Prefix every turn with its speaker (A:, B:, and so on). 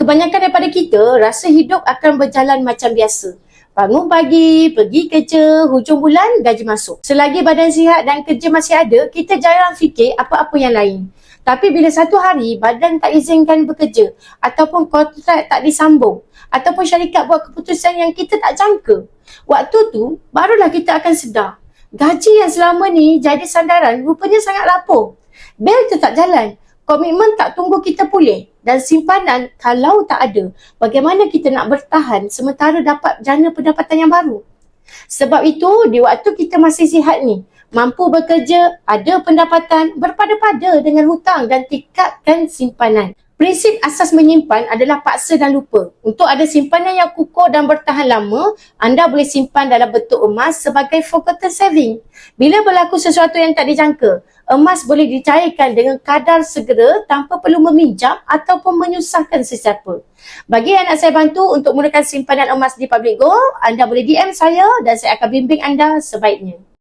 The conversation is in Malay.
A: kebanyakan daripada kita rasa hidup akan berjalan macam biasa. Bangun pagi, pergi kerja, hujung bulan gaji masuk. Selagi badan sihat dan kerja masih ada, kita jarang fikir apa-apa yang lain. Tapi bila satu hari badan tak izinkan bekerja, ataupun kontrak tak disambung, ataupun syarikat buat keputusan yang kita tak jangka, waktu tu barulah kita akan sedar. Gaji yang selama ni jadi sandaran rupanya sangat lapuk. Bil tu tak jalan. Komitmen tak tunggu kita pulih dan simpanan kalau tak ada, bagaimana kita nak bertahan sementara dapat jana pendapatan yang baru? Sebab itu, di waktu kita masih sihat ni, mampu bekerja, ada pendapatan, berpada-pada dengan hutang dan tingkatkan simpanan. Prinsip asas menyimpan adalah paksa dan lupa. Untuk ada simpanan yang kukuh dan bertahan lama, anda boleh simpan dalam bentuk emas sebagai forgotten saving. Bila berlaku sesuatu yang tak dijangka, emas boleh dicairkan dengan kadar segera tanpa perlu meminjam ataupun menyusahkan sesiapa. Bagi yang nak saya bantu untuk mulakan simpanan emas di Public Gold, anda boleh DM saya dan saya akan bimbing anda sebaiknya.